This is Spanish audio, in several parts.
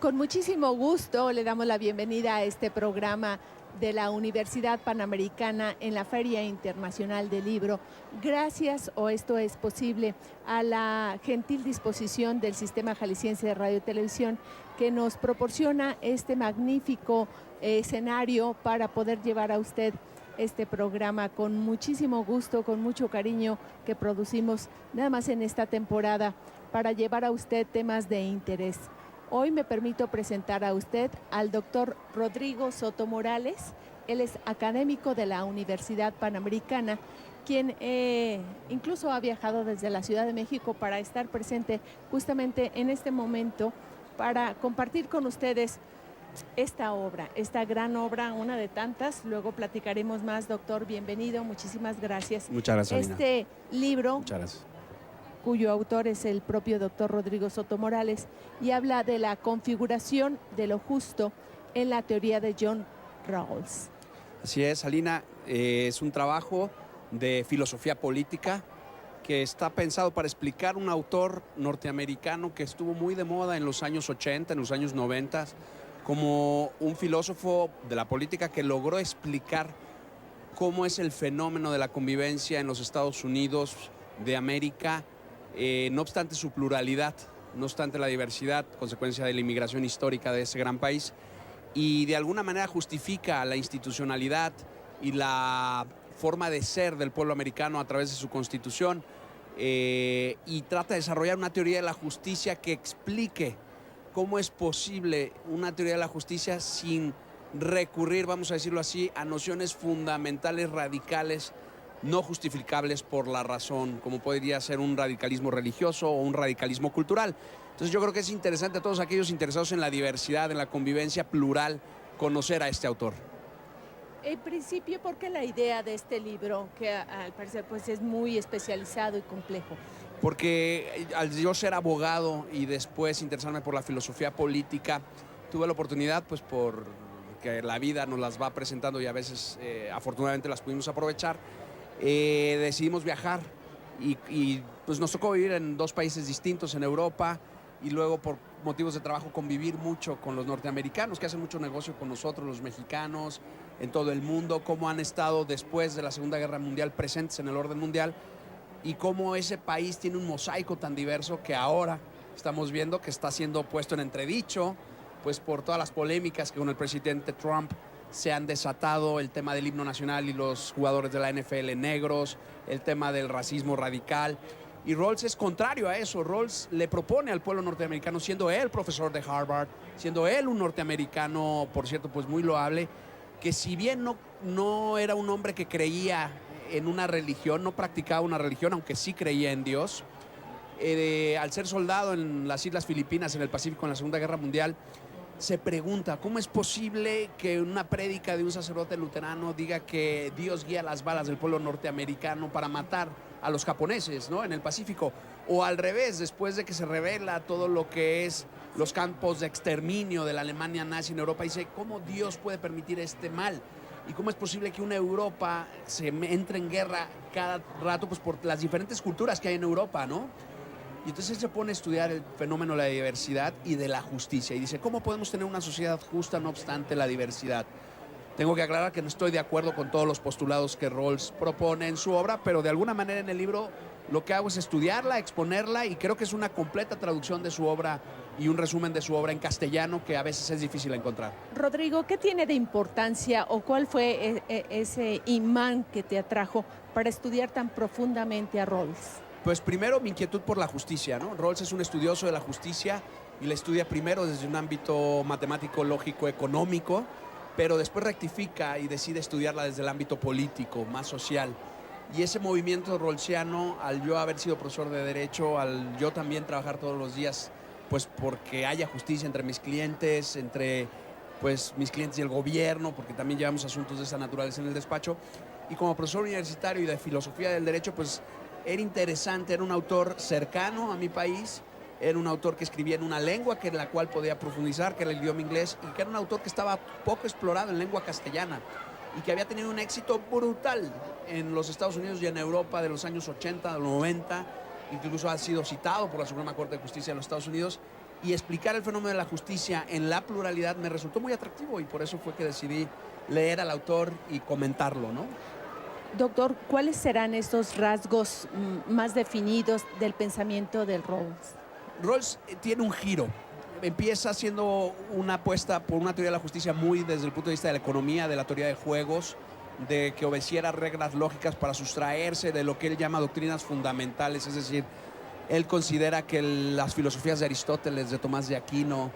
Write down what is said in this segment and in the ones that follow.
Con muchísimo gusto le damos la bienvenida a este programa de la Universidad Panamericana en la Feria Internacional del Libro. Gracias, o esto es posible, a la gentil disposición del Sistema Jalisciense de Radio y Televisión, que nos proporciona este magnífico escenario para poder llevar a usted este programa con muchísimo gusto, con mucho cariño que producimos nada más en esta temporada para llevar a usted temas de interés. Hoy me permito presentar a usted al doctor Rodrigo Soto Morales. Él es académico de la Universidad Panamericana, quien incluso ha viajado desde la Ciudad de México para estar presente justamente en este momento para compartir con ustedes esta obra, esta gran obra, una de tantas. Luego platicaremos más, doctor. Bienvenido, muchísimas gracias. Muchas gracias, Este libro, muchas gracias, cuyo autor es el propio doctor Rodrigo Soto Morales, y habla de la configuración de lo justo en la teoría de John Rawls. Así es, Alina, es un trabajo de filosofía política que está pensado para explicar un autor norteamericano que estuvo muy de moda en los años 80, en los años 90, como un filósofo de la política que logró explicar cómo es el fenómeno de la convivencia en los Estados Unidos de América, no obstante su pluralidad, no obstante la diversidad, consecuencia de la inmigración histórica de ese gran país, y de alguna manera justifica la institucionalidad y la forma de ser del pueblo americano a través de su constitución, y trata de desarrollar una teoría de la justicia que explique cómo es posible una teoría de la justicia sin recurrir, vamos a decirlo así, a nociones fundamentales, radicales, no justificables por la razón, como podría ser un radicalismo religioso o un radicalismo cultural. Entonces yo creo que es interesante a todos aquellos interesados en la diversidad, en la convivencia plural, conocer a este autor. En principio, ¿por qué la idea de este libro, que al parecer pues, es muy especializado y complejo? Porque al yo ser abogado y después interesarme por la filosofía política, tuve la oportunidad, pues por que la vida nos las va presentando y a veces afortunadamente las pudimos aprovechar, decidimos viajar y pues nos tocó vivir en dos países distintos en Europa y luego por motivos de trabajo convivir mucho con los norteamericanos que hacen mucho negocio con nosotros, los mexicanos, en todo el mundo, cómo han estado después de la Segunda Guerra Mundial presentes en el orden mundial y cómo ese país tiene un mosaico tan diverso que ahora estamos viendo que está siendo puesto en entredicho, pues por todas las polémicas que con el presidente Trump se han desatado, el tema del himno nacional y los jugadores de la NFL negros, el tema del racismo radical. Y Rawls es contrario a eso. Rawls le propone al pueblo norteamericano, siendo él profesor de Harvard, siendo él un norteamericano, por cierto, pues muy loable, que si bien no era un hombre que creía en una religión, no practicaba una religión, aunque sí creía en Dios, al ser soldado en las Islas Filipinas, en el Pacífico, en la Segunda Guerra Mundial, se pregunta, ¿cómo es posible que una prédica de un sacerdote luterano diga que Dios guía las balas del pueblo norteamericano para matar a los japoneses, ¿no?, en el Pacífico? O al revés, después de que se revela todo lo que es los campos de exterminio de la Alemania nazi en Europa, dice, ¿cómo Dios puede permitir este mal? ¿Y cómo es posible que una Europa se entre en guerra cada rato? Pues por las diferentes culturas que hay en Europa, ¿no? Y entonces él se pone a estudiar el fenómeno de la diversidad y de la justicia. Y dice, ¿cómo podemos tener una sociedad justa no obstante la diversidad? Tengo que aclarar que no estoy de acuerdo con todos los postulados que Rawls propone en su obra, pero de alguna manera en el libro lo que hago es estudiarla, exponerla, y creo que es una completa traducción de su obra y un resumen de su obra en castellano que a veces es difícil encontrar. Rodrigo, ¿qué tiene de importancia o cuál fue ese imán que te atrajo para estudiar tan profundamente a Rawls? Pues primero mi inquietud por la justicia, ¿no? Rawls es un estudioso de la justicia y la estudia primero desde un ámbito matemático, lógico, económico, pero después rectifica y decide estudiarla desde el ámbito político, más social. Y ese movimiento rawlsiano, al yo haber sido profesor de Derecho, al yo también trabajar todos los días, pues porque haya justicia entre mis clientes, entre pues mis clientes y el gobierno, porque también llevamos asuntos de esa naturaleza en el despacho, y como profesor universitario y de filosofía del derecho, pues era interesante, era un autor cercano a mi país, era un autor que escribía en una lengua en la cual podía profundizar, que era el idioma inglés, y que era un autor que estaba poco explorado en lengua castellana y que había tenido un éxito brutal en los Estados Unidos y en Europa de los años 80, 90, incluso ha sido citado por la Suprema Corte de Justicia de los Estados Unidos, y explicar el fenómeno de la justicia en la pluralidad me resultó muy atractivo y por eso fue que decidí leer al autor y comentarlo, ¿no? Doctor, ¿cuáles serán estos rasgos más definidos del pensamiento del Rawls? Rawls tiene un giro. Empieza siendo una apuesta por una teoría de la justicia muy desde el punto de vista de la economía, de la teoría de juegos, de que obedeciera reglas lógicas para sustraerse de lo que él llama doctrinas fundamentales, es decir, él considera que las filosofías de Aristóteles, de Tomás de Aquino,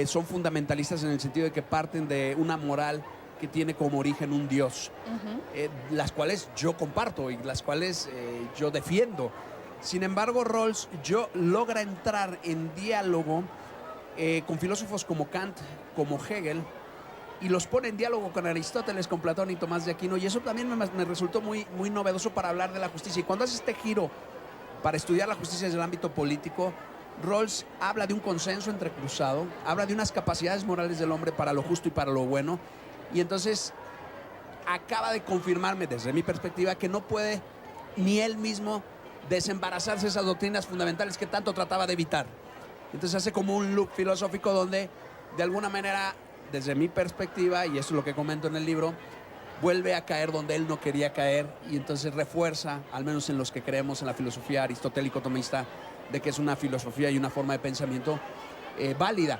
son fundamentalistas en el sentido de que parten de una moral que tiene como origen un Dios, las cuales yo comparto y las cuales yo defiendo. Sin embargo, Rawls logra entrar en diálogo con filósofos como Kant, como Hegel, y los pone en diálogo con Aristóteles, con Platón y Tomás de Aquino, y eso también me resultó muy, muy novedoso para hablar de la justicia. Y cuando hace este giro para estudiar la justicia desde el ámbito político, Rawls habla de un consenso entrecruzado, habla de unas capacidades morales del hombre para lo justo y para lo bueno, y entonces acaba de confirmarme desde mi perspectiva que no puede ni él mismo desembarazarse de esas doctrinas fundamentales que tanto trataba de evitar. Entonces hace como un loop filosófico donde de alguna manera, desde mi perspectiva, y eso es lo que comento en el libro, vuelve a caer donde él no quería caer y entonces refuerza, al menos en los que creemos en la filosofía aristotélico-tomista, de que es una filosofía y una forma de pensamiento válida.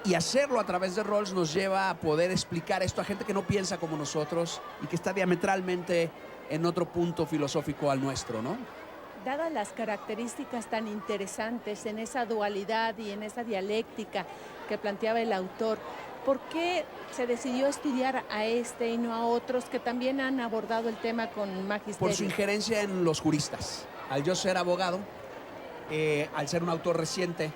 Y hacerlo a través de Rawls nos lleva a poder explicar esto a gente que no piensa como nosotros y que está diametralmente en otro punto filosófico al nuestro, ¿no? Dadas las características tan interesantes en esa dualidad y en esa dialéctica que planteaba el autor, ¿por qué se decidió estudiar a este y no a otros que también han abordado el tema con magisterio? Por su injerencia en los juristas. Al yo ser abogado, al ser un autor reciente,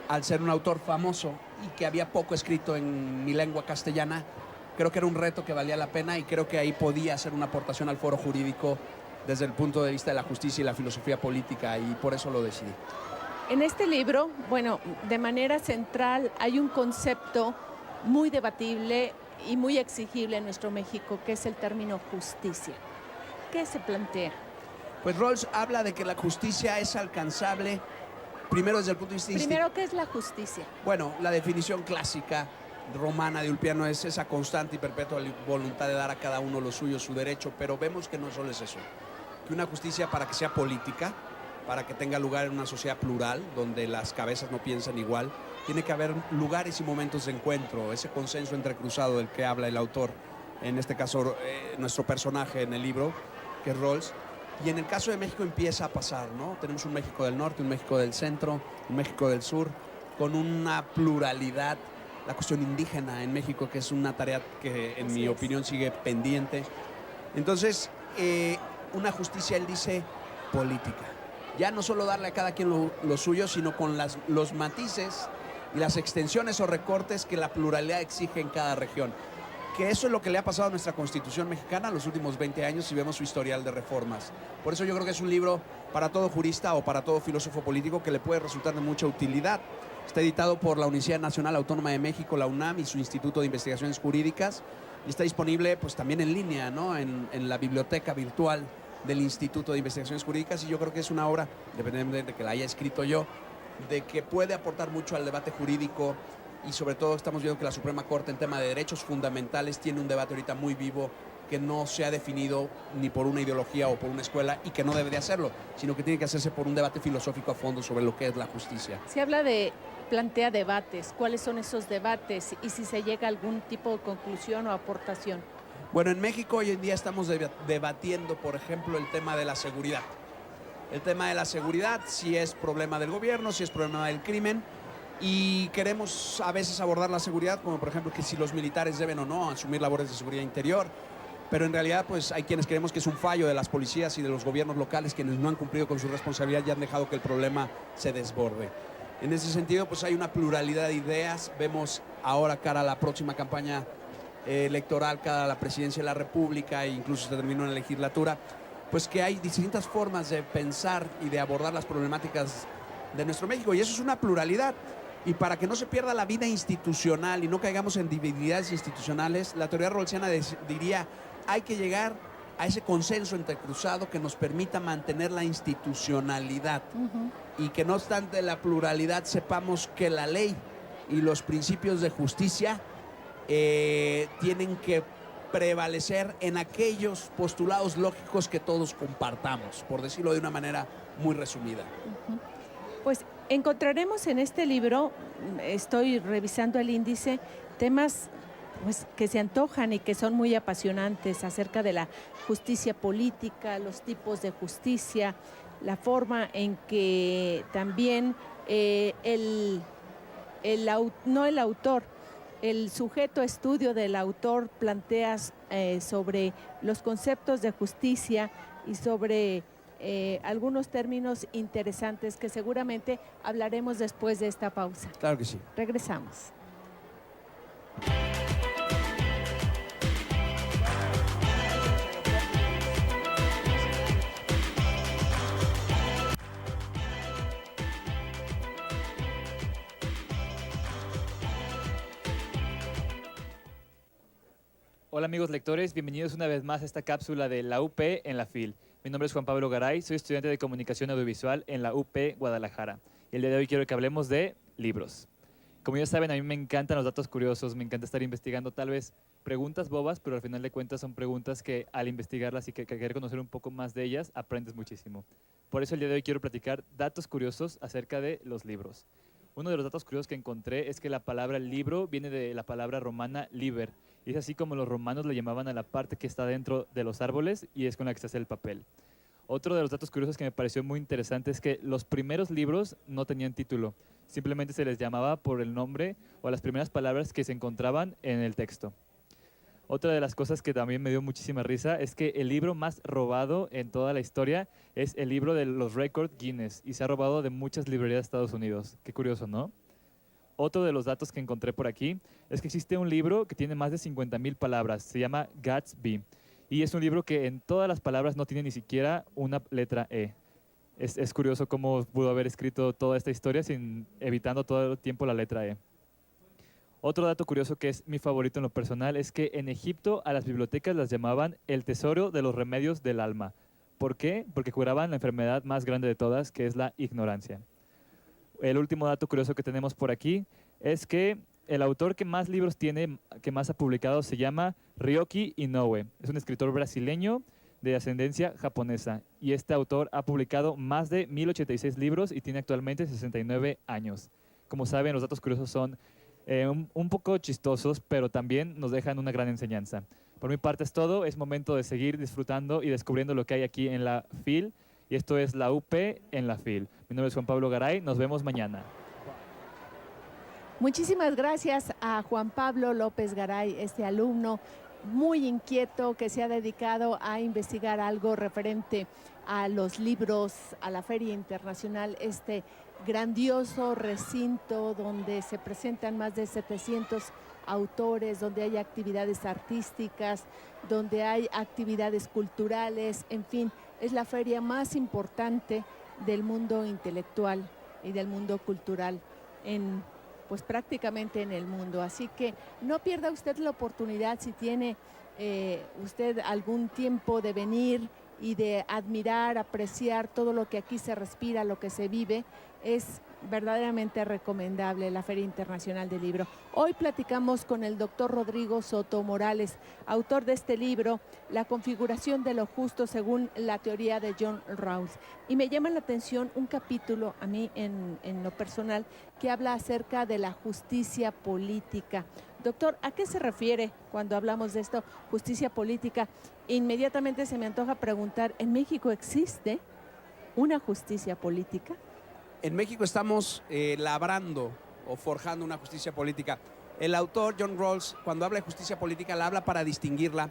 al ser un autor famoso y que había poco escrito en mi lengua castellana, creo que era un reto que valía la pena y creo que ahí podía hacer una aportación al foro jurídico desde el punto de vista de la justicia y la filosofía política, y por eso lo decidí. En este libro, bueno, de manera central hay un concepto muy debatible y muy exigible en nuestro México, que es el término justicia. ¿Qué se plantea? Pues Rawls habla de que la justicia es alcanzable primero desde el punto de vista Primero, ¿qué es la justicia? Bueno, la definición clásica romana de Ulpiano es esa constante y perpetua voluntad de dar a cada uno lo suyo, su derecho, pero vemos que no solo es eso, que una justicia, para que sea política, para que tenga lugar en una sociedad plural, donde las cabezas no piensan igual, tiene que haber lugares y momentos de encuentro, ese consenso entrecruzado del que habla el autor, en este caso nuestro personaje en el libro, que es Rawls. Y en el caso de México empieza a pasar, ¿no? Tenemos un México del norte, un México del centro, un México del sur, con una pluralidad. La cuestión indígena en México, que es una tarea que en mi opinión sigue pendiente. Entonces, una justicia, él dice, política. Ya no solo darle a cada quien lo suyo, sino con los matices y las extensiones o recortes que la pluralidad exige en cada región. Que eso es lo que le ha pasado a nuestra Constitución mexicana en los últimos 20 años si vemos su historial de reformas. Por eso yo creo que es un libro para todo jurista o para todo filósofo político que le puede resultar de mucha utilidad. Está editado por la Universidad Nacional Autónoma de México, la UNAM, y su Instituto de Investigaciones Jurídicas. Y está disponible pues también en línea, ¿no? en la biblioteca virtual del Instituto de Investigaciones Jurídicas. Y yo creo que es una obra, dependiendo de que la haya escrito yo, de que puede aportar mucho al debate jurídico. Y sobre todo estamos viendo que la Suprema Corte en tema de derechos fundamentales tiene un debate ahorita muy vivo que no se ha definido ni por una ideología o por una escuela y que no debe de hacerlo, sino que tiene que hacerse por un debate filosófico a fondo sobre lo que es la justicia. Se habla plantea debates. ¿Cuáles son esos debates? Y si se llega a algún tipo de conclusión o aportación. Bueno, en México hoy en día estamos debatiendo, por ejemplo, el tema de la seguridad. El tema de la seguridad, si es problema del gobierno, si es problema del crimen. Y queremos a veces abordar la seguridad como por ejemplo que si los militares deben o no asumir labores de seguridad interior, pero en realidad pues hay quienes creemos que es un fallo de las policías y de los gobiernos locales quienes no han cumplido con su responsabilidad y han dejado que el problema se desborde. En ese sentido pues hay una pluralidad de ideas. Vemos ahora cara a la próxima campaña electoral, cara a la presidencia de la República e incluso se terminó en la legislatura, pues que hay distintas formas de pensar y de abordar las problemáticas de nuestro México, y eso es una pluralidad. Y para que no se pierda la vida institucional y no caigamos en debilidades institucionales, la teoría rawlsiana diría, hay que llegar a ese consenso entrecruzado que nos permita mantener la institucionalidad y que no obstante la pluralidad sepamos que la ley y los principios de justicia tienen que prevalecer en aquellos postulados lógicos que todos compartamos, por decirlo de una manera muy resumida. Pues encontraremos en este libro, estoy revisando el índice, temas pues, que se antojan y que son muy apasionantes acerca de la justicia política, los tipos de justicia, la forma en que también el sujeto estudio del autor plantea sobre los conceptos de justicia y sobre algunos términos interesantes que seguramente hablaremos después de esta pausa. Claro que sí. Regresamos. Hola amigos lectores, bienvenidos una vez más a esta cápsula de la UP en la FIL. Mi nombre es Juan Pablo Garay, soy estudiante de Comunicación Audiovisual en la UP Guadalajara. Y el día de hoy quiero que hablemos de libros. Como ya saben, a mí me encantan los datos curiosos, me encanta estar investigando tal vez preguntas bobas, pero al final de cuentas son preguntas que al investigarlas y que querer conocer un poco más de ellas, aprendes muchísimo. Por eso el día de hoy quiero platicar datos curiosos acerca de los libros. Uno de los datos curiosos que encontré es que la palabra libro viene de la palabra romana liber, y es así como los romanos le llamaban a la parte que está dentro de los árboles y es con la que se hace el papel. Otro de los datos curiosos que me pareció muy interesante es que los primeros libros no tenían título, simplemente se les llamaba por el nombre o las primeras palabras que se encontraban en el texto. Otra de las cosas que también me dio muchísima risa es que el libro más robado en toda la historia es el libro de los Record Guinness y se ha robado de muchas librerías de Estados Unidos. Qué curioso, ¿no? Otro de los datos que encontré por aquí es que existe un libro que tiene más de 50,000 palabras, se llama Gatsby, y es un libro que en todas las palabras no tiene ni siquiera una letra E. Es curioso cómo pudo haber escrito toda esta historia evitando todo el tiempo la letra E. Otro dato curioso que es mi favorito en lo personal es que en Egipto a las bibliotecas las llamaban el tesoro de los remedios del alma. ¿Por qué? Porque curaban la enfermedad más grande de todas, que es la ignorancia. El último dato curioso que tenemos por aquí es que el autor que más libros tiene, que más ha publicado, se llama Ryoki Inoue. Es un escritor brasileño de ascendencia japonesa y este autor ha publicado más de 1086 libros y tiene actualmente 69 años. Como saben, los datos curiosos son un poco chistosos, pero también nos dejan una gran enseñanza. Por mi parte es todo, es momento de seguir disfrutando y descubriendo lo que hay aquí en la FIL, y esto es la UP en la FIL. Mi nombre es Juan Pablo Garay, nos vemos mañana. Muchísimas gracias a Juan Pablo López Garay, este alumno muy inquieto que se ha dedicado a investigar algo referente a los libros, a la Feria Internacional, este grandioso recinto donde se presentan más de 700 autores, donde hay actividades artísticas, donde hay actividades culturales, en fin, es la feria más importante del mundo intelectual y del mundo cultural pues prácticamente en el mundo. Así que no pierda usted la oportunidad, si tiene usted algún tiempo, de venir y de admirar, apreciar todo lo que aquí se respira, lo que se vive. Es verdaderamente recomendable la Feria Internacional del Libro. Hoy platicamos con el doctor Rodrigo Soto Morales, autor de este libro, La configuración de lo justo según la teoría de John Rawls. Y me llama la atención un capítulo, a mí en lo personal, que habla acerca de la justicia política. Doctor, ¿a qué se refiere cuando hablamos de esto, justicia política? Inmediatamente se me antoja preguntar, ¿en México existe una justicia política? En México estamos labrando o forjando una justicia política. El autor John Rawls, cuando habla de justicia política, la habla para distinguirla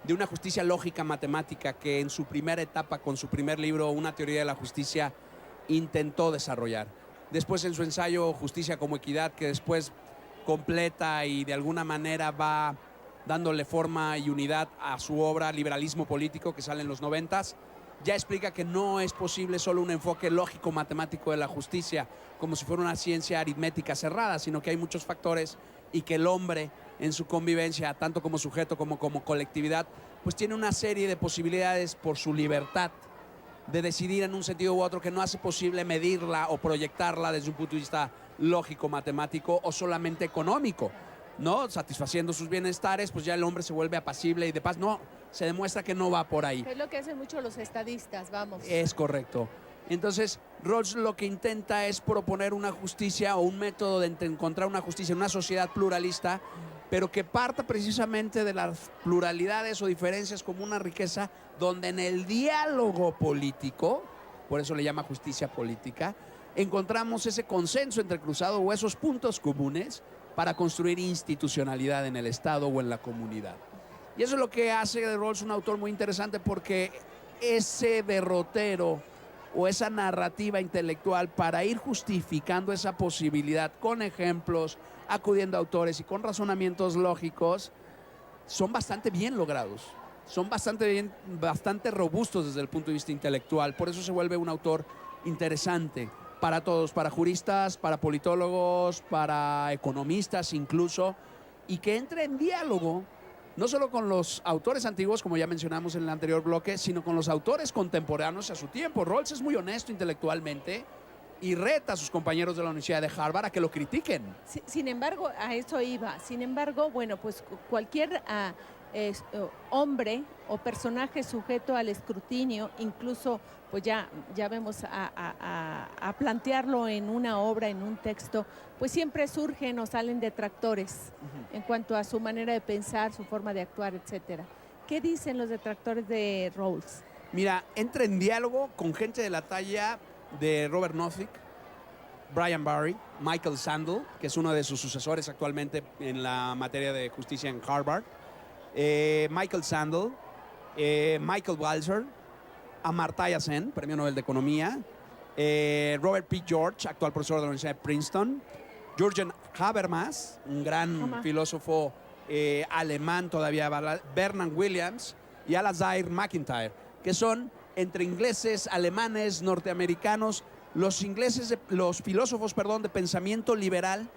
de una justicia lógica matemática que en su primera etapa, con su primer libro, Una teoría de la justicia, intentó desarrollar. Después en su ensayo Justicia como equidad, que después completa y de alguna manera va dándole forma y unidad a su obra Liberalismo político, que sale en los 90s, ya explica que no es posible solo un enfoque lógico-matemático de la justicia, como si fuera una ciencia aritmética cerrada, sino que hay muchos factores y que el hombre en su convivencia, tanto como sujeto como colectividad, pues tiene una serie de posibilidades por su libertad de decidir en un sentido u otro que no hace posible medirla o proyectarla desde un punto de vista lógico, matemático o solamente económico, ¿no? Satisfaciendo sus bienestares, pues ya el hombre se vuelve apacible y de paz. No, se demuestra que no va por ahí. Es lo que hacen mucho los estadistas, vamos. Es correcto. Entonces, Rawls lo que intenta es proponer una justicia o un método de encontrar una justicia en una sociedad pluralista, pero que parta precisamente de las pluralidades o diferencias como una riqueza, donde en el diálogo político, por eso le llama justicia política, encontramos ese consenso entrecruzado o esos puntos comunes para construir institucionalidad en el Estado o en la comunidad. Y eso es lo que hace de Rawls un autor muy interesante, porque ese derrotero o esa narrativa intelectual para ir justificando esa posibilidad con ejemplos, acudiendo a autores y con razonamientos lógicos, son bastante bien logrados, son bastante robustos desde el punto de vista intelectual. Por eso se vuelve un autor interesante para todos, para juristas, para politólogos, para economistas incluso, y que entre en diálogo no solo con los autores antiguos, como ya mencionamos en el anterior bloque, sino con los autores contemporáneos a su tiempo. Rawls es muy honesto intelectualmente y reta a sus compañeros de la Universidad de Harvard a que lo critiquen. Sin embargo, a eso iba. Sin embargo, bueno, pues cualquier hombre o personaje sujeto al escrutinio, incluso pues ya vemos a plantearlo en una obra, en un texto, pues siempre surgen o salen detractores en cuanto a su manera de pensar, su forma de actuar, etcétera. ¿Qué dicen los detractores de Rawls? Mira, entra en diálogo con gente de la talla de Robert Nozick, Brian Barry, Michael Sandel, que es uno de sus sucesores actualmente en la materia de justicia en Harvard, Michael Sandel, Michael Walzer, Amartya Sen, Premio Nobel de Economía, Robert P. George, actual profesor de la Universidad de Princeton, Jürgen Habermas, un gran filósofo alemán todavía, Bernard Williams y Alasdair MacIntyre, que son entre ingleses, alemanes, norteamericanos, los filósofos, de pensamiento liberal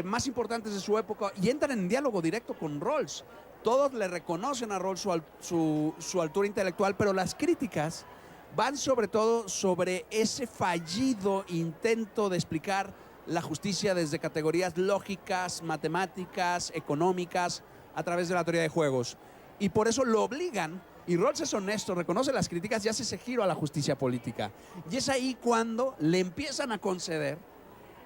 más importantes de su época, y entran en diálogo directo con Rawls. Todos le reconocen a Rawls su altura intelectual, pero las críticas van sobre todo sobre ese fallido intento de explicar la justicia desde categorías lógicas, matemáticas, económicas, a través de la teoría de juegos. Y por eso lo obligan, y Rawls es honesto, reconoce las críticas y hace ese giro a la justicia política. Y es ahí cuando le empiezan a conceder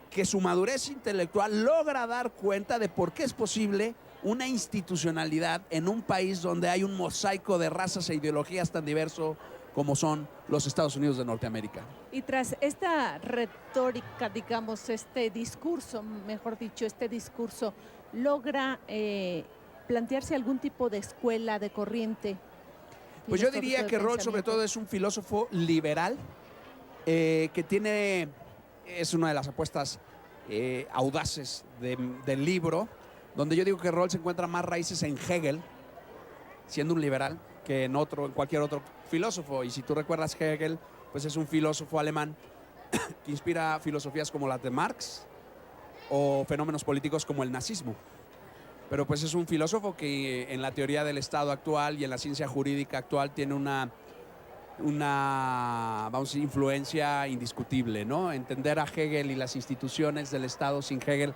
que su madurez intelectual logra dar cuenta de por qué es posible una institucionalidad en un país donde hay un mosaico de razas e ideologías tan diverso como son los Estados Unidos de Norteamérica. Y tras esta retórica, digamos, este discurso, mejor dicho, logra plantearse algún tipo de escuela, de corriente. Pues yo diría que Rawls sobre todo es un filósofo liberal que es una de las apuestas audaces del libro, donde yo digo que Rawls encuentra más raíces en Hegel, siendo un liberal, que en cualquier otro filósofo. Y si tú recuerdas, Hegel, pues es un filósofo alemán que inspira filosofías como las de Marx o fenómenos políticos como el nazismo. Pero pues es un filósofo que en la teoría del Estado actual y en la ciencia jurídica actual tiene una vamos a decir, influencia indiscutible, ¿no? Entender a Hegel y las instituciones del Estado sin Hegel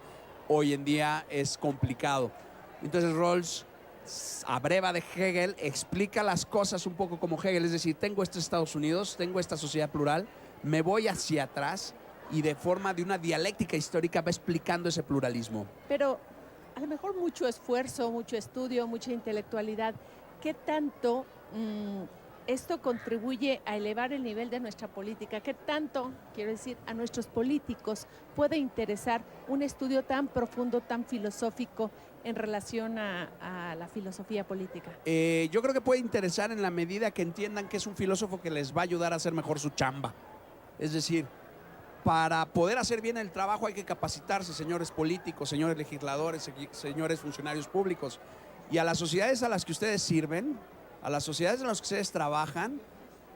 hoy en día es complicado. Entonces Rawls abreva de Hegel, explica las cosas un poco como Hegel, es decir, tengo estos Estados Unidos, tengo esta sociedad plural, me voy hacia atrás y de forma de una dialéctica histórica va explicando ese pluralismo. Pero a lo mejor mucho esfuerzo, mucho estudio, mucha intelectualidad, ¿qué tanto esto contribuye a elevar el nivel de nuestra política? ¿Qué tanto, quiero decir, a nuestros políticos puede interesar un estudio tan profundo, tan filosófico en relación a la filosofía política? Yo creo que puede interesar en la medida que entiendan que es un filósofo que les va a ayudar a hacer mejor su chamba. Es decir, para poder hacer bien el trabajo hay que capacitarse, señores políticos, señores legisladores, señores funcionarios públicos. Y a las sociedades a las que ustedes sirven, a las sociedades en las que ustedes trabajan,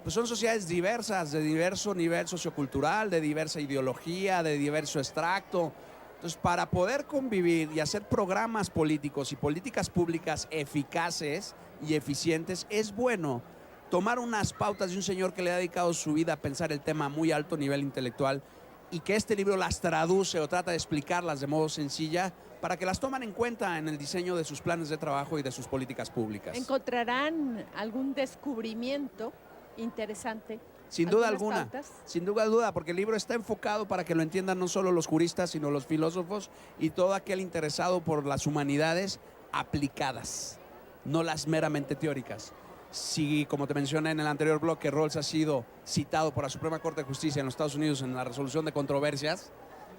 pues son sociedades diversas, de diverso nivel sociocultural, de diversa ideología, de diverso extracto. Entonces, para poder convivir y hacer programas políticos y políticas públicas eficaces, y eficientes, es bueno tomar unas pautas de un señor que le ha dedicado su vida a pensar el tema a muy alto nivel intelectual y que este libro las traduce o trata de explicarlas de modo sencilla para que las tomen en cuenta en el diseño de sus planes de trabajo y de sus políticas públicas. ¿Encontrarán algún descubrimiento interesante? Sin duda ¿Algunas alguna, pautas? sin duda, porque el libro está enfocado para que lo entiendan no solo los juristas, sino los filósofos y todo aquel interesado por las humanidades aplicadas, no las meramente teóricas. Si, como te mencioné en el anterior bloque, Rawls ha sido citado por la Suprema Corte de Justicia en los Estados Unidos en la resolución de controversias,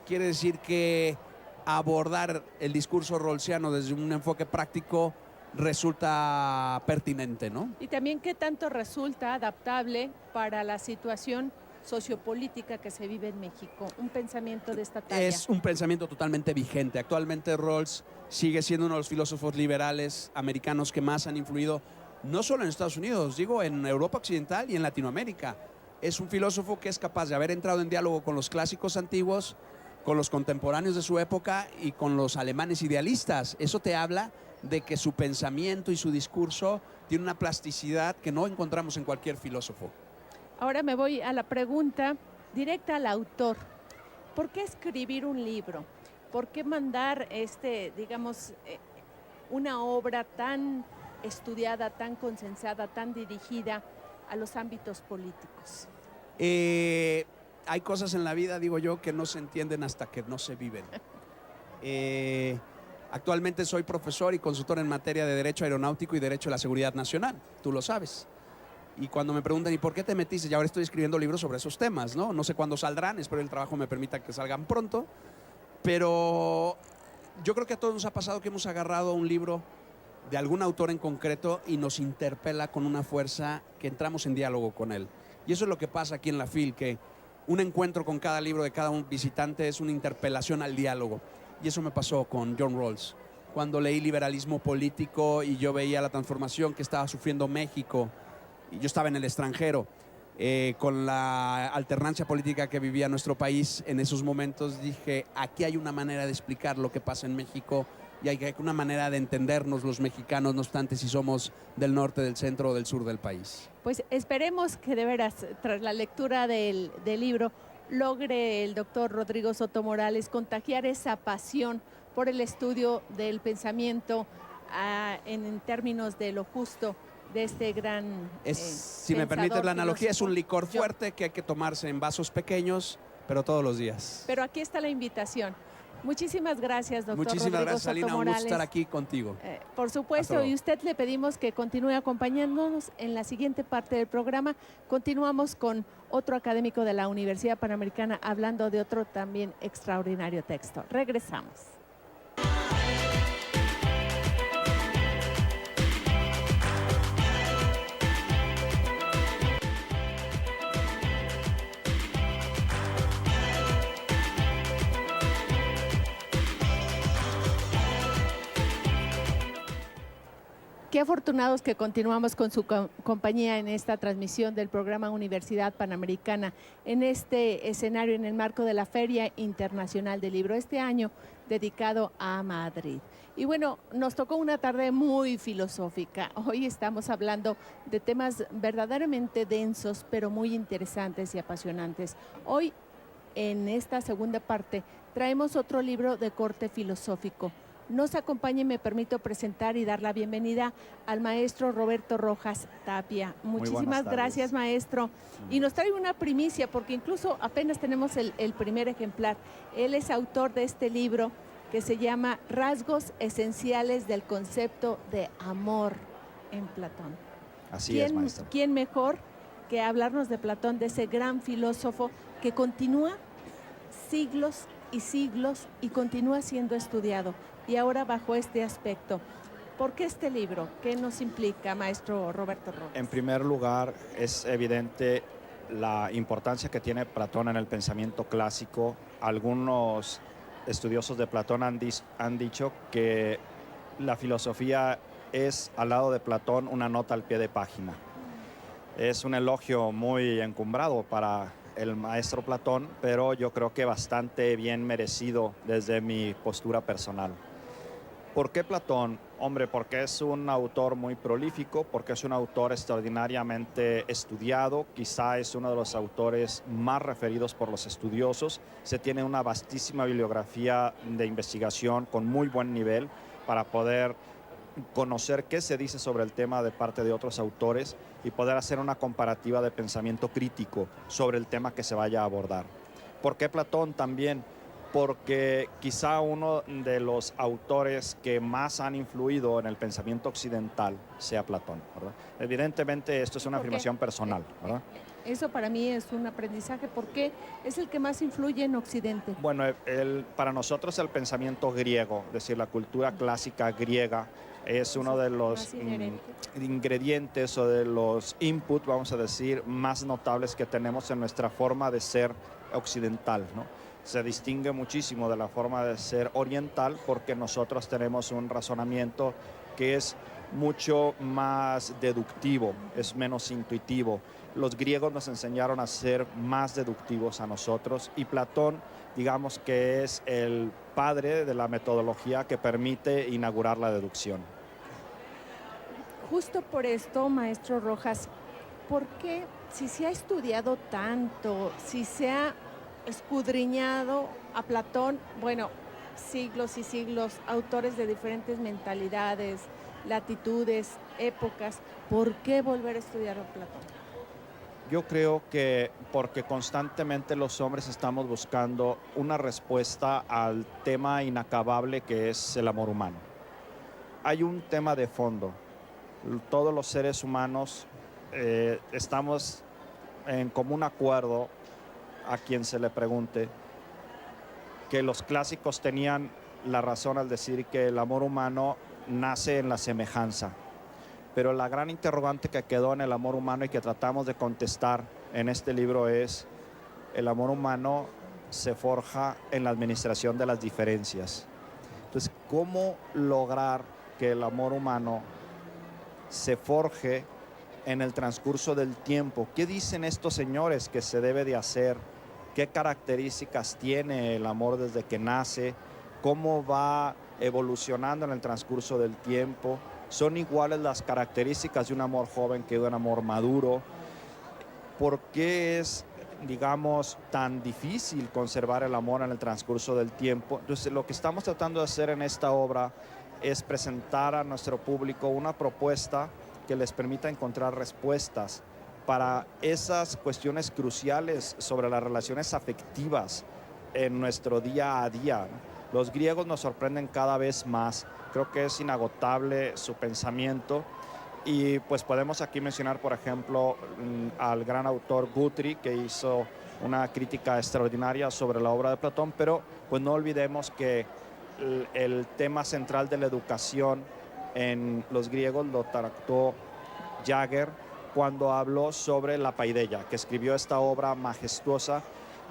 quiere decir que abordar el discurso rawlsiano desde un enfoque práctico resulta pertinente, ¿no? Y también qué tanto resulta adaptable para la situación sociopolítica que se vive en México, un pensamiento de esta talla. Es un pensamiento totalmente vigente. Actualmente Rawls sigue siendo uno de los filósofos liberales americanos que más han influido, no solo en Estados Unidos, digo en Europa Occidental y en Latinoamérica. Es un filósofo que es capaz de haber entrado en diálogo con los clásicos antiguos, con los contemporáneos de su época y con los alemanes idealistas. Eso te habla de que su pensamiento y su discurso tiene una plasticidad que no encontramos en cualquier filósofo. Ahora me voy a la pregunta directa al autor. ¿Por qué escribir un libro? ¿Por qué mandar una obra tan estudiada, tan consensada, tan dirigida a los ámbitos políticos? Hay cosas en la vida, digo yo, que no se entienden hasta que no se viven. Actualmente soy profesor y consultor en materia de Derecho Aeronáutico y Derecho a la Seguridad Nacional, tú lo sabes. Y cuando me preguntan, ¿y por qué te metiste? Ya ahora estoy escribiendo libros sobre esos temas, ¿no? No sé cuándo saldrán, espero el trabajo me permita que salgan pronto. Pero yo creo que a todos nos ha pasado que hemos agarrado un libro de algún autor en concreto y nos interpela con una fuerza que entramos en diálogo con él. Y eso es lo que pasa aquí en la FIL, que un encuentro con cada libro de cada un visitante es una interpelación al diálogo. Y eso me pasó con John Rawls. Cuando leí Liberalismo Político y yo veía la transformación que estaba sufriendo México, y yo estaba en el extranjero, con la alternancia política que vivía nuestro país en esos momentos, dije, aquí hay una manera de explicar lo que pasa en México y hay una manera de entendernos los mexicanos, no obstante si somos del norte, del centro o del sur del país. Pues esperemos que de veras, tras la lectura del libro, logre el doctor Rodrigo Soto Morales contagiar esa pasión por el estudio del pensamiento en términos de lo justo de este gran si me permites la analogía, es un licor fuerte que hay que tomarse en vasos pequeños, pero todos los días. Pero aquí está la invitación. Muchísimas gracias, doctor Muchísimas Rodrigo gracias, Soto Alina. Un gusto Morales. estar aquí contigo. Por supuesto, y usted le pedimos que continúe acompañándonos en la siguiente parte del programa. Continuamos con otro académico de la Universidad Panamericana hablando de otro también extraordinario texto. Regresamos. Qué afortunados que continuamos con su compañía en esta transmisión del programa Universidad Panamericana, en este escenario en el marco de la Feria Internacional del Libro, este año dedicado a Madrid. Y bueno, nos tocó una tarde muy filosófica. Hoy estamos hablando de temas verdaderamente densos, pero muy interesantes y apasionantes. Hoy, en esta segunda parte, traemos otro libro de corte filosófico. Nos acompaña y me permito presentar y dar la bienvenida al maestro Roberto Rojas Tapia. Muchísimas gracias, maestro. Y nos trae una primicia, porque incluso apenas tenemos el primer ejemplar. Él es autor de este libro que se llama Rasgos Esenciales del Concepto de Amor en Platón. Así es, maestro. ¿Quién mejor que hablarnos de Platón, de ese gran filósofo que continúa siglos y siglos y continúa siendo estudiado? Y ahora bajo este aspecto, ¿por qué este libro? ¿Qué nos implica, maestro Roberto Rojas? En primer lugar, es evidente la importancia que tiene Platón en el pensamiento clásico. Algunos estudiosos de Platón han dicho que la filosofía es, al lado de Platón, una nota al pie de página. Es un elogio muy encumbrado para el maestro Platón, pero yo creo que bastante bien merecido desde mi postura personal. ¿Por qué Platón? Hombre, porque es un autor muy prolífico, porque es un autor extraordinariamente estudiado, quizá es uno de los autores más referidos por los estudiosos. Se tiene una vastísima bibliografía de investigación con muy buen nivel para poder conocer qué se dice sobre el tema de parte de otros autores y poder hacer una comparativa de pensamiento crítico sobre el tema que se vaya a abordar. ¿Por qué Platón también? Porque quizá uno de los autores que más han influido en el pensamiento occidental sea Platón, ¿verdad? Evidentemente esto es una afirmación personal, ¿verdad? Eso para mí es un aprendizaje porque es el que más influye en Occidente. Bueno, para nosotros el pensamiento griego, es decir, la cultura clásica griega, es uno de los ingredientes o de los inputs, vamos a decir, más notables que tenemos en nuestra forma de ser occidental, ¿no? Se distingue muchísimo de la forma de ser oriental porque nosotros tenemos un razonamiento que es mucho más deductivo, es menos intuitivo. Los griegos nos enseñaron a ser más deductivos a nosotros y Platón, digamos que es el padre de la metodología que permite inaugurar la deducción. Justo por esto, maestro Rojas, ¿por qué si se ha estudiado tanto, si se ha escudriñado a Platón, bueno, siglos y siglos, autores de diferentes mentalidades, latitudes, épocas, ¿por qué volver a estudiar a Platón? Yo creo que porque constantemente los hombres estamos buscando una respuesta al tema inacabable que es el amor humano. Hay un tema de fondo. Todos los seres humanos estamos en común acuerdo, a quien se le pregunte, que los clásicos tenían la razón al decir que el amor humano nace en la semejanza. Pero la gran interrogante que quedó en el amor humano y que tratamos de contestar en este libro es: el amor humano se forja en la administración de las diferencias. Entonces, ¿cómo lograr que el amor humano se forje en el transcurso del tiempo? ¿Qué dicen estos señores que se debe de hacer? ¿Qué características tiene el amor desde que nace? ¿Cómo va evolucionando en el transcurso del tiempo? ¿Son iguales las características de un amor joven que de un amor maduro? ¿Por qué es, digamos, tan difícil conservar el amor en el transcurso del tiempo? Entonces, lo que estamos tratando de hacer en esta obra es presentar a nuestro público una propuesta que les permita encontrar respuestas para esas cuestiones cruciales sobre las relaciones afectivas en nuestro día a día. Los griegos nos sorprenden cada vez más. Creo que es inagotable su pensamiento y pues podemos aquí mencionar, por ejemplo, al gran autor Guthrie, que hizo una crítica extraordinaria sobre la obra de Platón, pero pues no olvidemos que el tema central de la educación en los griegos lo trató Jagger cuando habló sobre la paideia, que escribió esta obra majestuosa,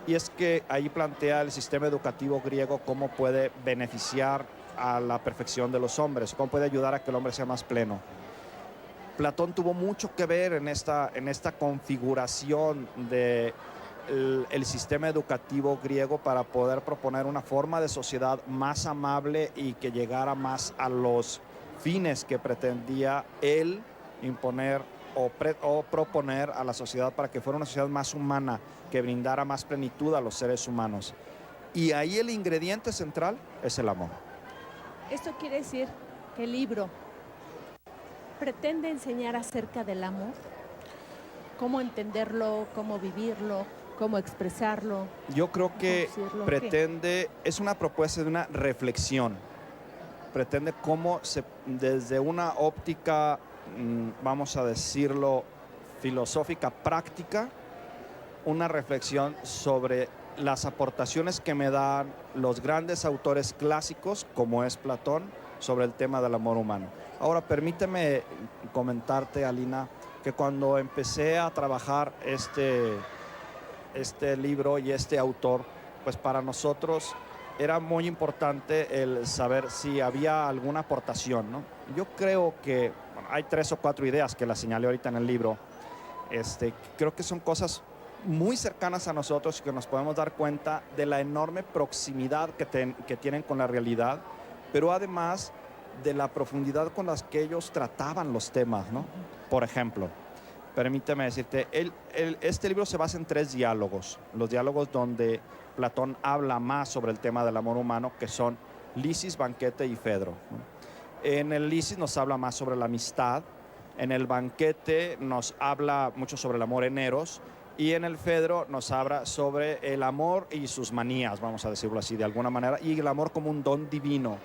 y es que ahí plantea el sistema educativo griego cómo puede beneficiar a la perfección de los hombres, cómo puede ayudar a que el hombre sea más pleno. Platón tuvo mucho que ver en esta configuración del sistema educativo griego para poder proponer una forma de sociedad más amable y que llegara más a los fines que pretendía él imponer o proponer a la sociedad para que fuera una sociedad más humana, que brindara más plenitud a los seres humanos. Y ahí el ingrediente central es el amor. Esto quiere decir que el libro pretende enseñar acerca del amor, cómo entenderlo, cómo vivirlo, cómo expresarlo. Yo creo que pretende, es una propuesta de una reflexión, pretende cómo desde una óptica, vamos a decirlo, filosófica práctica, una reflexión sobre las aportaciones que me dan los grandes autores clásicos, como es Platón, sobre el tema del amor humano. Ahora, permíteme comentarte, Alina, que cuando empecé a trabajar este libro y este autor, pues para nosotros era muy importante el saber si había alguna aportación, ¿no? Yo creo que hay 3 o 4 ideas que las señalé ahorita en el libro. Creo que son cosas muy cercanas a nosotros y que nos podemos dar cuenta de la enorme proximidad que tienen con la realidad, pero además de la profundidad con las que ellos trataban los temas, ¿no? Por ejemplo, permíteme decirte, este libro se basa en 3 diálogos, los diálogos donde Platón habla más sobre el tema del amor humano, que son Lisis, Banquete y Fedro, ¿no? En el Lisis nos habla más sobre la amistad, en el Banquete nos habla mucho sobre el amor en Eros, y en el Fedro nos habla sobre el amor y sus manías, vamos a decirlo así de alguna manera, y el amor como un don divino.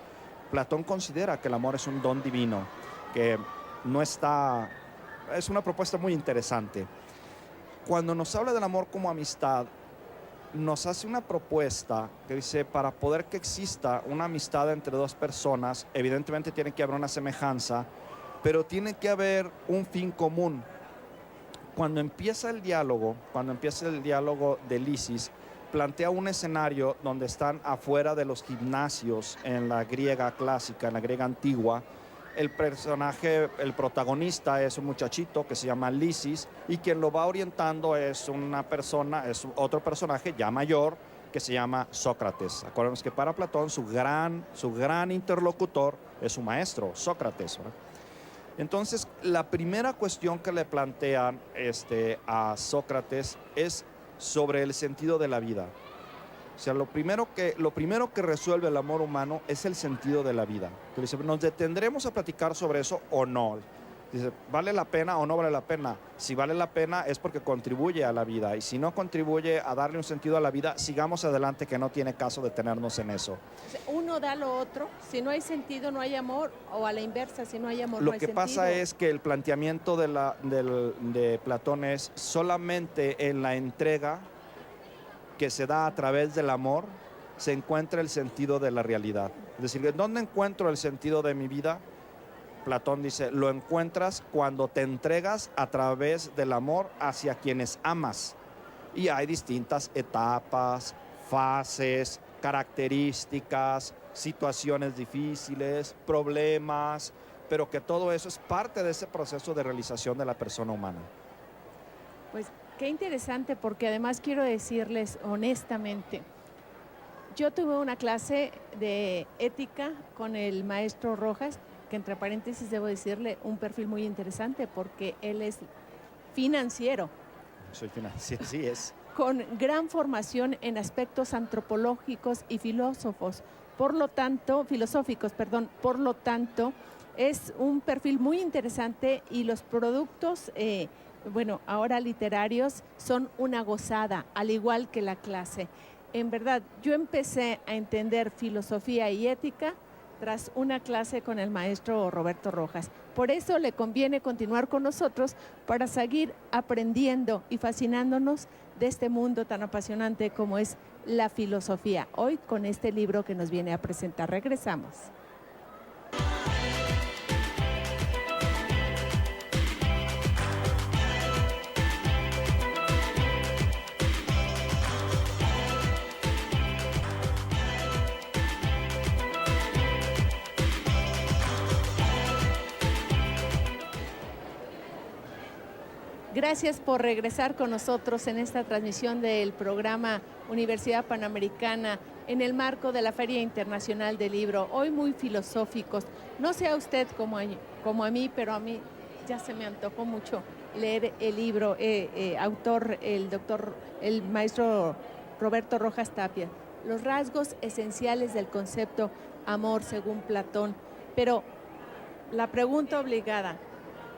Platón considera que el amor es un don divino, que no está... Es una propuesta muy interesante. Cuando nos habla del amor como amistad, nos hace una propuesta que dice, para poder que exista una amistad entre 2 personas, evidentemente tiene que haber una semejanza, pero tiene que haber un fin común. Cuando empieza el diálogo de Lisis, plantea un escenario donde están afuera de los gimnasios en la griega clásica, en la griega antigua. El protagonista es un muchachito que se llama Lisis, y quien lo va orientando es otro personaje ya mayor que se llama Sócrates. Acordemos que para Platón su gran interlocutor es su maestro, Sócrates, ¿verdad? Entonces, la primera cuestión que le plantean a Sócrates es sobre el sentido de la vida. O sea, lo primero que resuelve el amor humano es el sentido de la vida. Entonces, ¿nos detendremos a platicar sobre eso o no? Dice, ¿vale la pena o no vale la pena? Si vale la pena es porque contribuye a la vida, y si no contribuye a darle un sentido a la vida, sigamos adelante, que no tiene caso detenernos en eso. Uno da lo otro, si no hay sentido no hay amor, o a la inversa, si no hay amor no hay sentido. Lo que pasa es que el planteamiento de Platón es solamente en la entrega que se da a través del amor se encuentra el sentido de la realidad. Es decir, ¿dónde encuentro el sentido de mi vida? Platón dice, lo encuentras cuando te entregas a través del amor hacia quienes amas. Y hay distintas etapas, fases, características, situaciones difíciles, problemas, pero que todo eso es parte de ese proceso de realización de la persona humana. Pues qué interesante, porque además quiero decirles honestamente, yo tuve una clase de ética con el maestro Rojas, que entre paréntesis debo decirle un perfil muy interesante porque él es financiero. Soy financiero, sí es. Con gran formación en aspectos antropológicos y filosóficos, por lo tanto, es un perfil muy interesante, y los productos, ahora literarios, son una gozada, al igual que la clase. En verdad, yo empecé a entender filosofía y ética tras una clase con el maestro Roberto Rojas. Por eso le conviene continuar con nosotros para seguir aprendiendo y fascinándonos de este mundo tan apasionante como es la filosofía. Hoy con este libro que nos viene a presentar. Regresamos. Gracias por regresar con nosotros en esta transmisión del programa Universidad Panamericana en el marco de la Feria Internacional del Libro. Hoy muy filosóficos. No sé a usted como a mí, pero a mí ya se me antojó mucho leer el libro. Autor, el maestro Roberto Rojas Tapia. Los rasgos esenciales del concepto amor según Platón. Pero la pregunta obligada,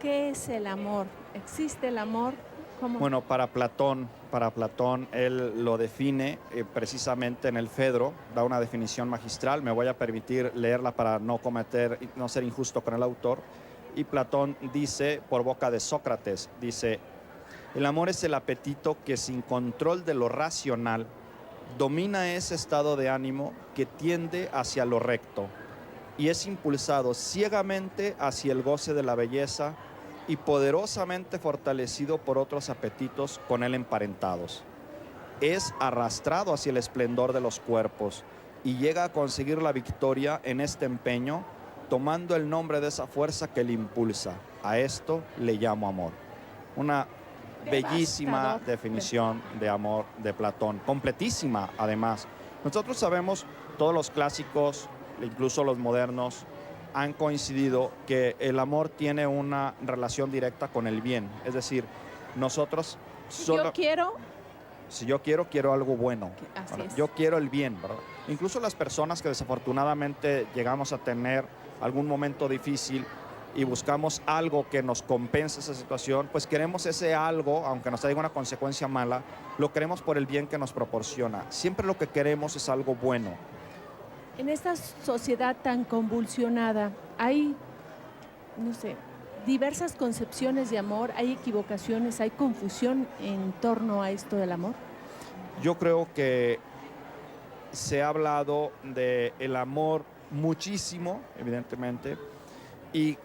¿qué es el amor? ¿Existe el amor? ¿Cómo? Bueno, para Platón, él lo define precisamente en el Fedro, da una definición magistral. Me voy a permitir leerla para no ser injusto con el autor. Y Platón dice, por boca de Sócrates, dice, el amor es el apetito que sin control de lo racional domina ese estado de ánimo que tiende hacia lo recto y es impulsado ciegamente hacia el goce de la belleza y poderosamente fortalecido por otros apetitos con él emparentados. Es arrastrado hacia el esplendor de los cuerpos y llega a conseguir la victoria en este empeño, tomando el nombre de esa fuerza que le impulsa. A esto le llamo amor. Una bellísima definición de amor de Platón, completísima además. Nosotros sabemos, todos los clásicos, incluso los modernos, han coincidido que el amor tiene una relación directa con el bien. Es decir, nosotros solo... Si yo quiero, quiero algo bueno. Así es. Yo quiero el bien, ¿verdad? Incluso las personas que desafortunadamente llegamos a tener algún momento difícil y buscamos algo que nos compense esa situación, pues queremos ese algo, aunque nos traiga una consecuencia mala, lo queremos por el bien que nos proporciona. Siempre lo que queremos es algo bueno. En esta sociedad tan convulsionada hay, no sé, diversas concepciones de amor, hay equivocaciones, hay confusión en torno a esto del amor. Yo creo que se ha hablado del amor muchísimo, evidentemente, y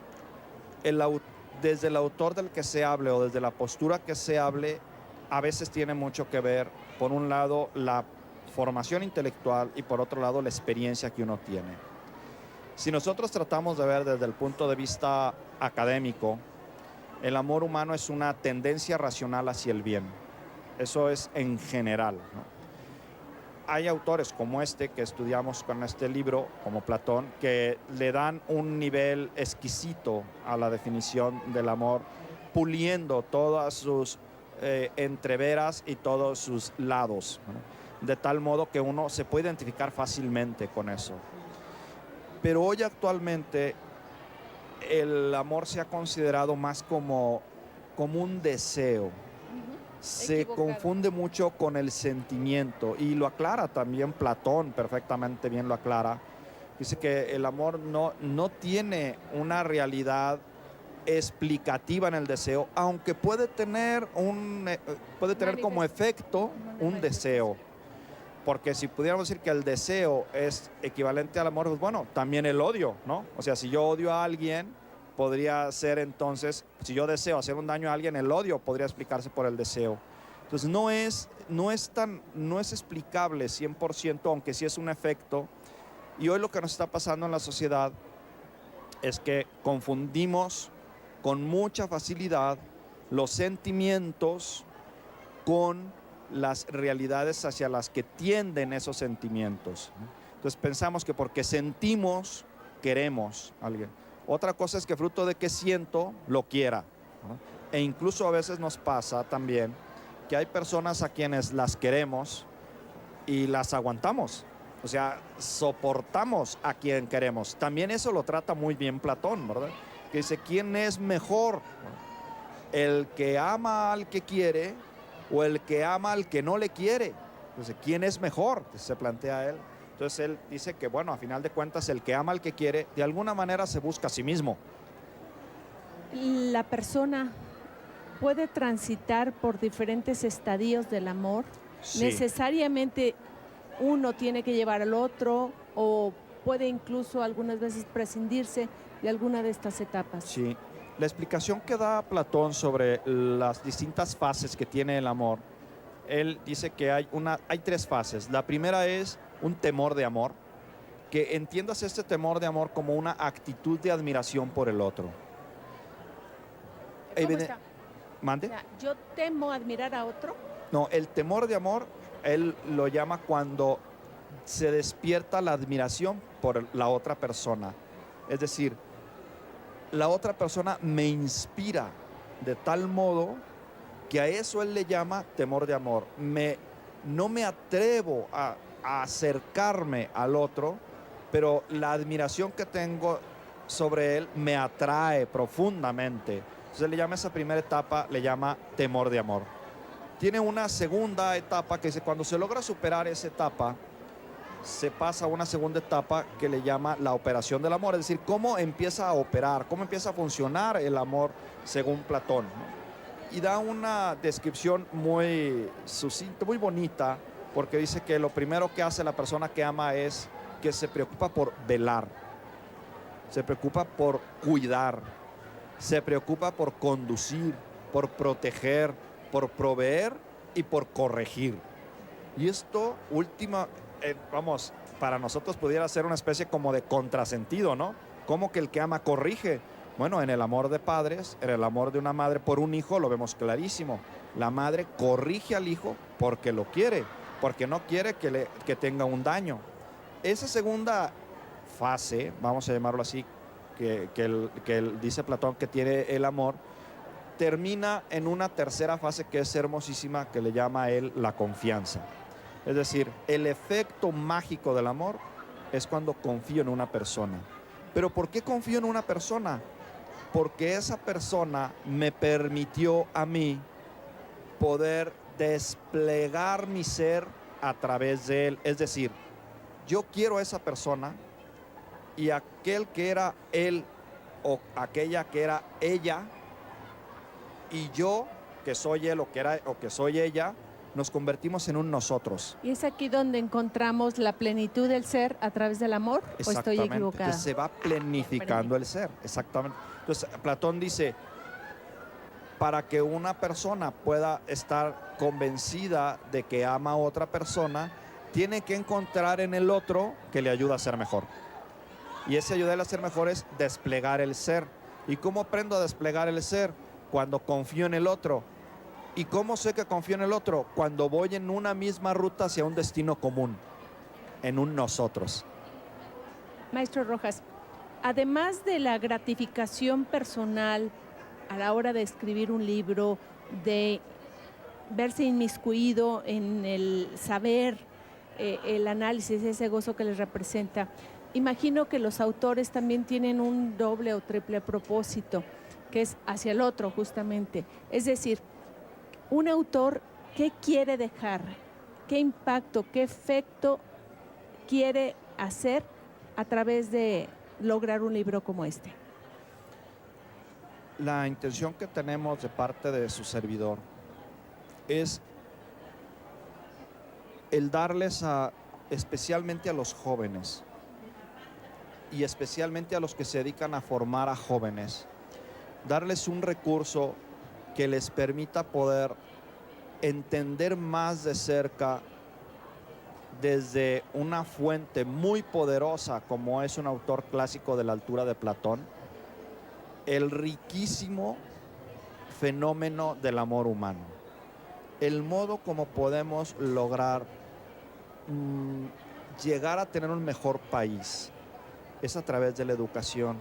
desde el autor del que se hable o desde la postura que se hable, a veces tiene mucho que ver, por un lado, la formación intelectual y por otro lado, la experiencia que uno tiene. Si nosotros tratamos de ver desde el punto de vista académico, el amor humano es una tendencia racional hacia el bien. Eso es en general, ¿no? Hay autores como este que estudiamos con este libro, como Platón, que le dan un nivel exquisito a la definición del amor, puliendo todas sus entreveras y todos sus lados, ¿no? De tal modo que uno se puede identificar fácilmente con eso. Pero hoy actualmente el amor se ha considerado más como un deseo. Se confunde mucho con el sentimiento y lo aclara también Platón, perfectamente bien lo aclara. Dice que el amor no tiene una realidad explicativa en el deseo, aunque puede tener como efecto un deseo. Porque si pudiéramos decir que el deseo es equivalente al amor, pues bueno, también el odio, ¿no? O sea, si yo odio a alguien, podría ser entonces, si yo deseo hacer un daño a alguien, el odio podría explicarse por el deseo. Entonces no es explicable 100%, aunque sí es un efecto. Y hoy lo que nos está pasando en la sociedad es que confundimos con mucha facilidad los sentimientos con las realidades hacia las que tienden esos sentimientos. Entonces pensamos que porque sentimos, queremos a alguien. Otra cosa es que fruto de que siento, lo quiera, ¿no? E incluso a veces nos pasa también que hay personas a quienes las queremos y las aguantamos. O sea, soportamos a quien queremos. También eso lo trata muy bien Platón, ¿verdad? Que dice, ¿quién es mejor? ¿El que ama al que quiere o el que ama al que no le quiere? Entonces, ¿quién es mejor? Se plantea él. Entonces él dice que, bueno, a final de cuentas, el que ama al que quiere, de alguna manera se busca a sí mismo. La persona puede transitar por diferentes estadios del amor. Sí. Necesariamente uno tiene que llevar al otro o puede incluso algunas veces prescindirse de alguna de estas etapas. Sí. La explicación que da Platón sobre las distintas fases que tiene el amor, él dice que hay tres fases. La primera es un temor de amor, que entiendas este temor de amor como una actitud de admiración por el otro. ¿Cómo está? ¿Mande? O sea, ¿yo temo admirar a otro? No, el temor de amor, él lo llama cuando se despierta la admiración por la otra persona. Es decir, la otra persona me inspira de tal modo que a eso él le llama temor de amor. No me atrevo a acercarme al otro, pero la admiración que tengo sobre él me atrae profundamente. Entonces le llama esa primera etapa, le llama temor de amor. Tiene una segunda etapa que dice, cuando se logra superar esa etapa, se pasa a una segunda etapa que le llama la operación del amor, es decir, cómo empieza a operar, cómo empieza a funcionar el amor según Platón, ¿no? Y da una descripción muy sucinta, muy bonita, porque dice que lo primero que hace la persona que ama es que se preocupa por velar, se preocupa por cuidar, se preocupa por conducir, por proteger, por proveer y por corregir. Y esto para nosotros pudiera ser una especie como de contrasentido, ¿no? ¿Cómo que el que ama corrige? Bueno, en el amor de padres, en el amor de una madre por un hijo, lo vemos clarísimo. La madre corrige al hijo porque lo quiere, porque no quiere que tenga un daño. Esa segunda fase, vamos a llamarlo así, dice Platón que tiene el amor, termina en una tercera fase que es hermosísima, que le llama a él la confianza. Es decir, el efecto mágico del amor es cuando confío en una persona. ¿Pero por qué confío en una persona? Porque esa persona me permitió a mí poder desplegar mi ser a través de él. Es decir, yo quiero a esa persona y aquel que era él o aquella que era ella y yo que soy él o que soy ella, nos convertimos en un nosotros. ¿Y es aquí donde encontramos la plenitud del ser a través del amor? ¿O estoy equivocada? Entonces se va planificando el ser, exactamente. Entonces Platón dice, para que una persona pueda estar convencida de que ama a otra persona, tiene que encontrar en el otro que le ayuda a ser mejor. Y ese ayudarle a ser mejor es desplegar el ser. ¿Y cómo aprendo a desplegar el ser? Cuando confío en el otro. ¿Y cómo sé que confío en el otro? Cuando voy en una misma ruta hacia un destino común, en un nosotros. Maestro Rojas, además de la gratificación personal a la hora de escribir un libro, de verse inmiscuido en el saber, el análisis, ese gozo que les representa, imagino que los autores también tienen un doble o triple propósito, que es hacia el otro justamente. Es decir, un autor, ¿qué quiere dejar? ¿Qué impacto, qué efecto quiere hacer a través de lograr un libro como este? La intención que tenemos de parte de su servidor es el darles especialmente a los jóvenes y especialmente a los que se dedican a formar a jóvenes, darles un recurso que les permita poder entender más de cerca, desde una fuente muy poderosa como es un autor clásico de la altura de Platón, el riquísimo fenómeno del amor humano, el modo como podemos lograr llegar a tener un mejor país es a través de la educación,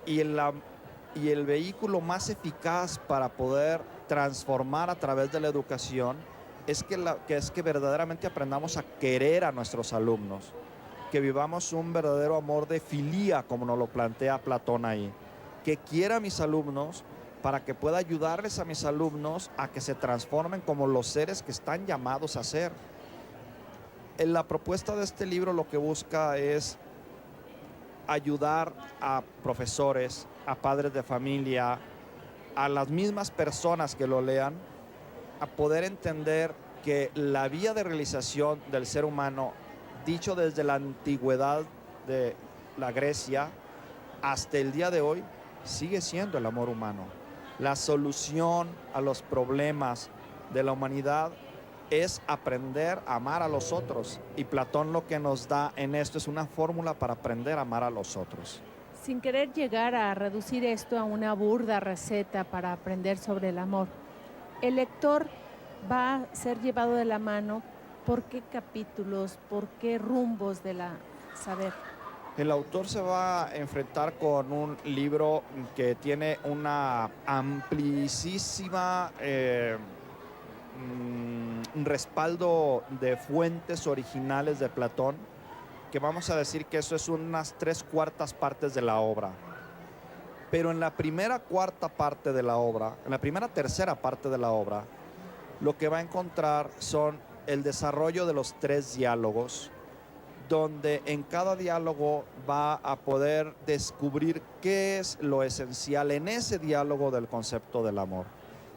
y el vehículo más eficaz para poder transformar a través de la educación es que verdaderamente aprendamos a querer a nuestros alumnos, que vivamos un verdadero amor de filía, como nos lo plantea Platón ahí, que quiera a mis alumnos para que pueda ayudarles a mis alumnos a que se transformen como los seres que están llamados a ser. En la propuesta de este libro lo que busca es ayudar a profesores, a padres de familia, a las mismas personas que lo lean, a poder entender que la vía de realización del ser humano, dicho desde la antigüedad de la Grecia hasta el día de hoy, sigue siendo el amor humano. La solución a los problemas de la humanidad es aprender a amar a los otros, y Platón lo que nos da en esto es una fórmula para aprender a amar a los otros. Sin querer llegar a reducir esto a una burda receta para aprender sobre el amor, el lector va a ser llevado de la mano por qué capítulos, por qué rumbos de la saber. El autor se va a enfrentar con un libro que tiene una amplísima un respaldo de fuentes originales de Platón, que vamos a decir que eso es unas 3/4 partes de la obra. Pero en la primera cuarta parte de la obra, en la primera tercera parte de la obra, lo que va a encontrar son el desarrollo de los 3 diálogos, donde en cada diálogo va a poder descubrir qué es lo esencial en ese diálogo del concepto del amor.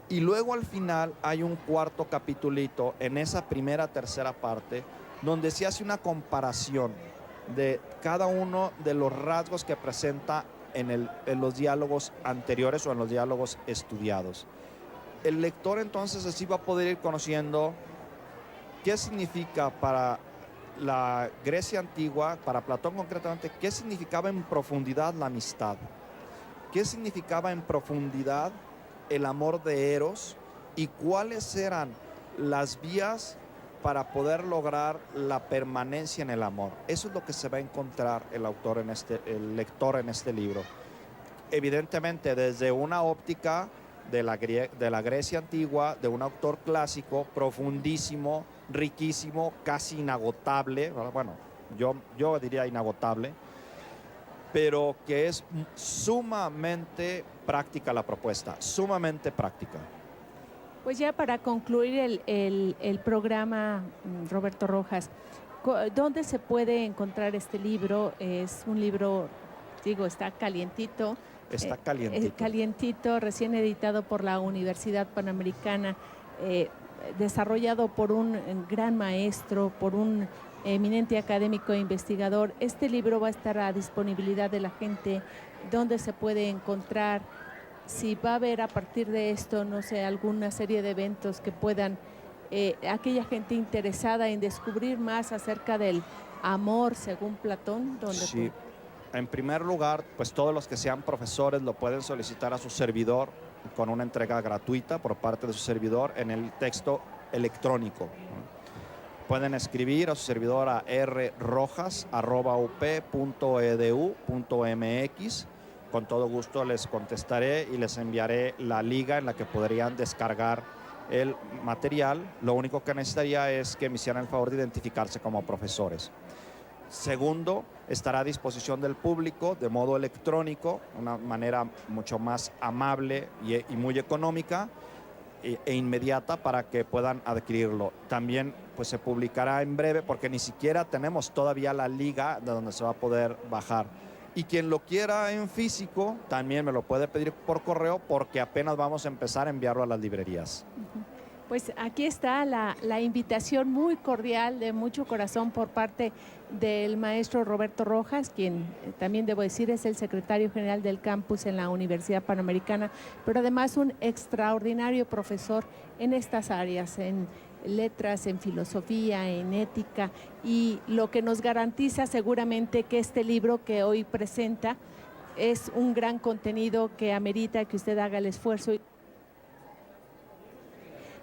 Y luego al final hay un cuarto capitulito en esa primera tercera parte, donde se hace una comparación de cada uno de los rasgos que presenta en los diálogos anteriores o en los diálogos estudiados. El lector entonces así va a poder ir conociendo qué significa para la Grecia antigua, para Platón concretamente, qué significaba en profundidad la amistad, qué significaba en profundidad el amor de Eros, y cuáles eran las vías para poder lograr la permanencia en el amor. Eso es lo que se va a encontrar el lector en este libro. Evidentemente, desde una óptica de la Grecia antigua, de un autor clásico, profundísimo, riquísimo, casi inagotable, bueno, yo diría inagotable, pero que es sumamente práctica la propuesta, sumamente práctica. Pues ya para concluir el programa, Roberto Rojas, ¿dónde se puede encontrar este libro? Es un libro, digo, está calientito. Está calientito. Calientito, recién editado por la Universidad Panamericana, desarrollado por un gran maestro, por un eminente académico e investigador. Este libro va a estar a disponibilidad de la gente. ¿Dónde se puede encontrar? Si va a haber a partir de esto, no sé, alguna serie de eventos que puedan, aquella gente interesada en descubrir más acerca del amor según Platón, donde sí. En primer lugar, pues todos los que sean profesores lo pueden solicitar a su servidor con una entrega gratuita por parte de su servidor en el texto electrónico. Pueden escribir a su servidor a rrojas@up.edu.mx. Con todo gusto les contestaré y les enviaré la liga en la que podrían descargar el material. Lo único que necesitaría es que me hicieran el favor de identificarse como profesores. Segundo, estará a disposición del público de modo electrónico, una manera mucho más amable y muy económica e inmediata para que puedan adquirirlo. También pues se publicará en breve porque ni siquiera tenemos todavía la liga de donde se va a poder bajar. Y quien lo quiera en físico también me lo puede pedir por correo porque apenas vamos a empezar a enviarlo a las librerías. Pues aquí está la invitación muy cordial, de mucho corazón, por parte del maestro Roberto Rojas, quien también debo decir es el secretario general del campus en la Universidad Panamericana, pero además un extraordinario profesor en estas áreas, en letras, en filosofía, en ética, y lo que nos garantiza seguramente que este libro que hoy presenta es un gran contenido que amerita que usted haga el esfuerzo.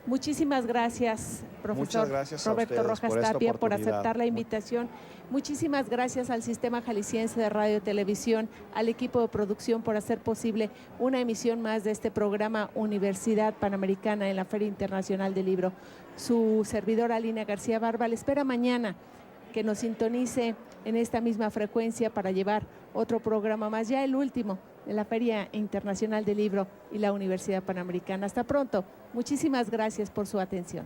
Muchísimas gracias, profesor Roberto Rojas Tapia, por aceptar la invitación. Muchísimas gracias al Sistema Jalisciense de Radio y Televisión, al equipo de producción por hacer posible una emisión más de este programa Universidad Panamericana en la Feria Internacional del Libro. Su servidora Lina García Barba le espera mañana que nos sintonice en esta misma frecuencia para llevar otro programa más, ya el último de la Feria Internacional del Libro y la Universidad Panamericana. Hasta pronto. Muchísimas gracias por su atención.